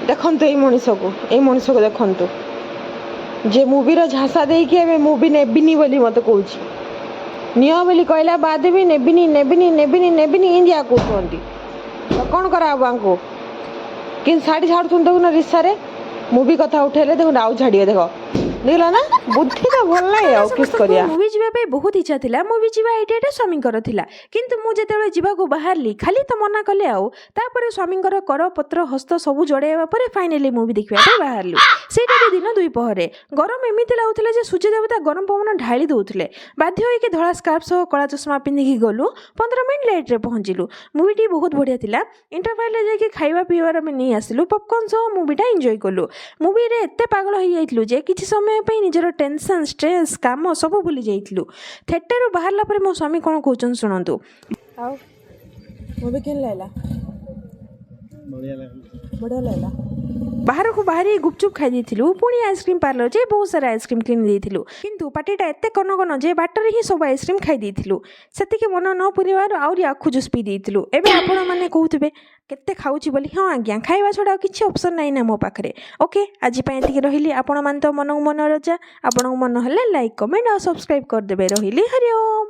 ଦେଖନ୍ତୁ ଏଇ ମଣିଷକୁ ଦେଖନ୍ତୁ, ଯେ ମୁଭିର ଝାସା ଦେଇକି ଏବେ ମୁଭି ନେବିନି ବୋଲି ମୋତେ କହୁଛି। ନିଅ ବୋଲି କହିଲା ବାଦ ବି ନେବିନି ନେବିନି ନେବିନି ନେବିନି ଇନ୍ଦିଆ କହୁଛନ୍ତି। ତ କ'ଣ କରାହବ ଆଙ୍କୁ? କିନ୍ତୁ ଶାଢ଼ୀ ଛାଡ଼ୁଛନ୍ତି ଦେଖୁନ ରିସାରେ, ମୁଭି କଥା ଉଠେଇଲେ ଦେଖୁନ ଆଉ ଛାଡ଼ିବେ। ଦେଖିଲ ନା, ବୁଦ୍ଧି ତ ଭଲ ନାହିଁ ଆଉ କିସ୍ କରିବା। ମୁଭି ଯିବା ପାଇଁ ବହୁତ ଇଚ୍ଛା ଥିଲା। ମୁଭି ଯିବା ଆଇଡ଼ିଆଟା ସ୍ୱାମୀଙ୍କର ଥିଲା, କିନ୍ତୁ ମୁଁ ଯେତେବେଳେ ଯିବାକୁ ବାହାରିଲି ଖାଲି ତ ମନା କଲେ। ଆଉ ତାପରେ ସ୍ୱାମୀଙ୍କର କରପତ୍ର ହସ୍ତ ସବୁ ଜଡ଼େଇବା ପରେ ଫାଇନାଲି ମୁଭି ଦେଖିବା ପାଇଁ ବାହାରିଲୁ। ସେଇଟା ବି ଦିନ 2 ପହରେ। ଗରମ ଏମିତି ଲାଗୁଥିଲା ଯେ ସୂର୍ଯ୍ୟ ଦେବତା ଗରମ ପବନ ଢାଳି ଦେଉଥିଲେ। ବାଧ୍ୟ ହୋଇକି ଧଳା ସ୍କାର୍ଫ ସହ କଳା ଚଷମା ପିନ୍ଧିକି ଗଲୁ। 15 ମିନିଟ୍ ଲେଟ୍ରେ ପହଞ୍ଚିଲୁ। ମୁଭିଟି ବହୁତ ବଢ଼ିଆ ଥିଲା। ଇଣ୍ଟରଭାଲରେ ଯାଇକି ଖାଇବା ପିଇବାର ଆମେ ନେଇ ଆସିଲୁ। ପପକର୍ନ ସହ ମୁଭିଟା ଏନ୍ଜୟ କଲୁ। ମୁଭିରେ ଏତେ ପାଗଳ ହେଇଯାଇଥିଲୁ ଯେ କିଛି ସମୟ ପାଇଁ ନିଜର ଟେନସନ୍, ଷ୍ଟ୍ରେସ୍, କାମ ସବୁ ଭୁଲି ଯାଇଥିଲୁ। ଥିଏଟରରୁ ବାହାରିଲା ପରେ ମୋ ସ୍ୱାମୀ କ'ଣ କହୁଛନ୍ତି ଶୁଣନ୍ତୁ। ଆଉ ମୁଭି କେନ୍ ଲାଗିଲା? ବଢ଼ିଆ ଲାଗିଲା। ବାହାରକୁ ବାହାରି ଗୁପଚୁପ୍ ଖାଇ ଦେଇଥିଲୁ। ପୁଣି ଆଇସ୍କ୍ରିମ୍ ପାର୍ଲର ଯେ ବହୁତ ସାରା ଆଇସ୍କ୍ରିମ୍ କିଣି ଦେଇଥିଲୁ। କିନ୍ତୁ ପାଟିଟା ଏତେ କନକନ ଯେ ବାଟରେ ହିଁ ସବୁ ଆଇସ୍କ୍ରିମ୍ ଖାଇ ଦେଇଥିଲୁ। ସେତିକି ମନ ନ ପୁରିବାରୁ ଆହୁରି ଆଖୁ ଜୁସ୍ ପିଇ ଦେଇଥିଲୁ। ଏବେ ଆପଣମାନେ କହୁଥିବେ କେତେ ଖାଉଛି ବୋଲି। ହଁ ଆଜ୍ଞା, ଖାଇବା ଛଡ଼ା ଆଉ କିଛି ଅପସନ୍ ନାହିଁ ନା ମୋ ପାଖରେ। ଓକେ, ଆଜି ପାଇଁ ଏତିକି ରହିଲି। ଆପଣମାନେ ତ ମନକୁ ମନ ରଜା। ଆପଣଙ୍କୁ ମନ ହେଲେ ଲାଇକ୍, କମେଣ୍ଟ ଆଉ ସବସ୍କ୍ରାଇବ୍ କରିଦେବେ। ରହିଲି, ହରି ଓମ୍।